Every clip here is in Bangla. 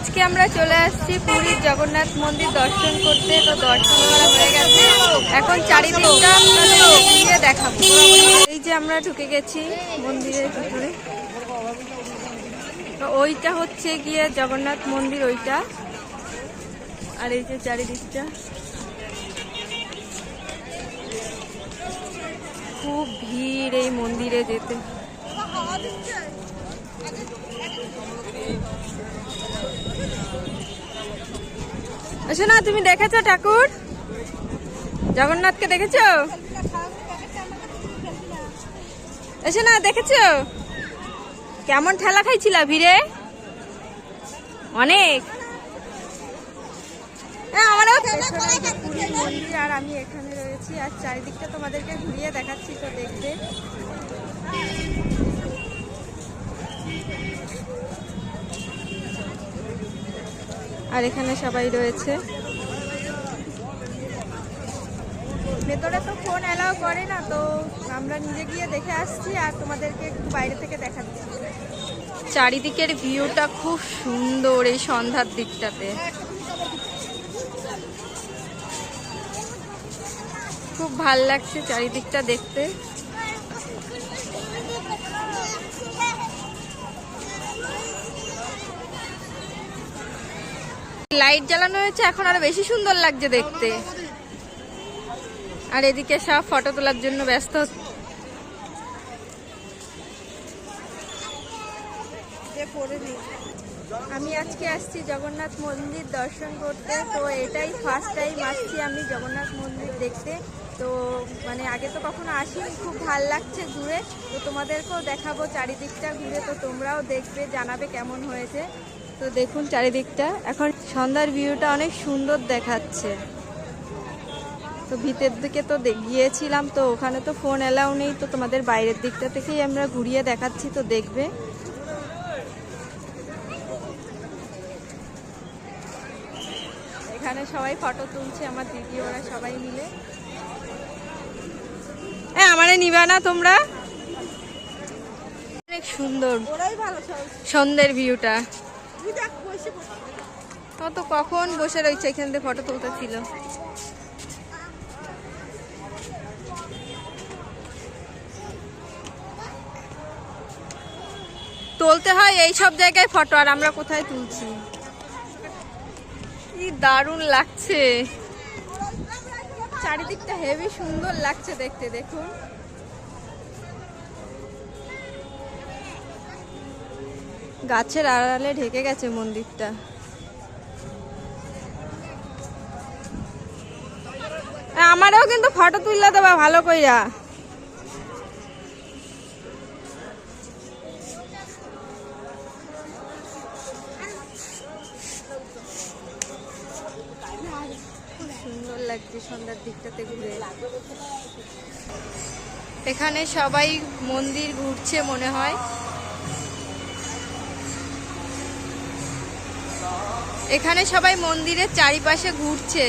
আজকে আমরা চলে আসছি পুরীর জগন্নাথ মন্দির দর্শন করতে। তো দর্শন করা হয়ে গেছে, এখন চারিদিকটা ঘুরিয়ে দেখাবো। এই যে আমরা ঢুকে গেছি মন্দিরের ভিতরে। তো ওইটা হচ্ছে গিয়ে জগন্নাথ মন্দির, ওইটা। আর এই যে চারিদিকটা খুব ভিড় এই মন্দিরে যেতে। আচ্ছা না, তুমি দেখেছো ঠাকুর জগন্নাথকে? দেখেছো? আচ্ছা না, দেখেছো কেমন ঠেলা খাইছিলা ভিড়ে? অনেক। পুরীর মন্দির আর আমি এখানে রয়েছি, আর চারিদিকটা তোমাদেরকে ঘুরিয়ে দেখাচ্ছি, তো দেখবে। আর এখানে সবাই রয়েছে। ভেতরে তো ফোন অ্যালাউ করে না, তো আমরা নিজে গিয়ে দেখে আসছি আর তোমাদেরকে একটু বাইরে থেকে দেখাচ্ছি। চারিদিকের ভিউটা খুব সুন্দর এই সন্ধ্যার দিকটাতে, খুব ভাল লাগছে চারিদিকটা দেখতে। লাইট জ্বালানো হয়েছে, এখন আরো বেশি সুন্দর লাগছে দেখতে। আর এদিকে সব ফটো তোলার জন্য ব্যস্ত। আমি আজকে আসছি জগন্নাথ মন্দির দর্শন করতে। তো এটাই ফার্স্ট টাইম আসছি আমি জগন্নাথ মন্দির দেখতে। তো মানে আগে তো কখনো আসিনি, খুব ভাল লাগছে ঘুরে। তো তোমাদেরকেও দেখাবো চারিদিকটা ঘুরে, তো তোমরাও দেখবে, জানাবে কেমন হয়েছে। তো দেখুন চারিদিকটা, এখন সন্ধ্যার ভিউটা অনেক সুন্দর দেখাচ্ছে। তো ভিতরের দিকে তো গিয়েছিলাম, তো ওখানে তো ফোন অ্যালাউ নেই, তো তোমাদের বাইরের দিকটা থেকেই আমরা ঘুরিয়ে দেখাচ্ছি, তো দেখবে। এখানে সবাই ফটো তুলছে, আমার দিদি ওরা সবাই মিলে। হ্যাঁ, আমারে নিবা না তোমরা? অনেক সুন্দর সন্ধ্যের ভিউটা। তো কখন বসে রয়েছে এখান থেকে ফটো তুলতেছিল। তুলতে হয় এই সব জায়গায় ফটো, আর আমরা কোথায় তুলছি। কি দারুণ লাগছে, চারিদিকটা হেভি সুন্দর লাগছে দেখতে। দেখুন গাছের আড়ালে ঢেকে গেছে মন্দিরটা। আমারও কিন্তু ফটো তুললে দেবা ভালো কইরা। সুন্দর লাগছে সন্ধ্যার দিকটাতে ঘুরে। এখানে সবাই মন্দির ঘুরছে মনে হয়। এখানে সবাই মন্দিরের চারিপাশে ঘুরছে।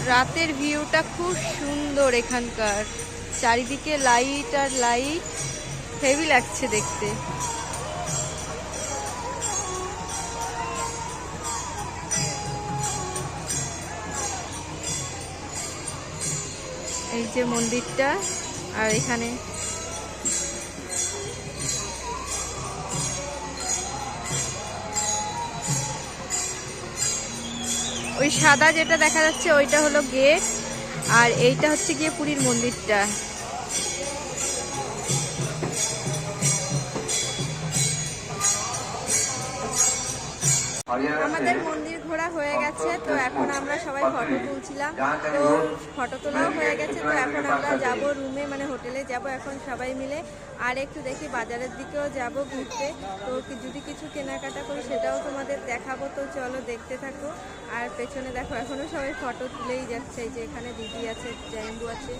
রাতের ভিউটা খুব সুন্দর এখানকার, চারিদিকে লাইট আর লাইট, হেভি লাগছে দেখতে। এই যে মন্দিরটা, আর এখানে ওই সাদা যেটা দেখা যাচ্ছে ওইটা হলো গেট, আর এইটা হচ্ছে গিয়ে পুরীর মন্দিরটা। আমাদের মন্দির ঘোরা হয়ে গেছে, তো এখন আমরা সবাই ফটো তুলছিলাম। তো ফটো তোলাও হয়ে গেছে, তো এখন আমরা যাব রুমে, মানে হোটেলে যাব এখন সবাই মিলে। আর একটু দেখি বাজারের দিকেও যাব ঘুরতে, তো যদি কিছু কেনাকাটা করি সেটাও তোমাদের দেখাবো। তো চলো দেখতে থাকো। আর পেছনে দেখো এখনো সবাই ফটো তুলেই যাচ্ছে। এই যে এখানে দিদি আছে, জাইম্বু আছে।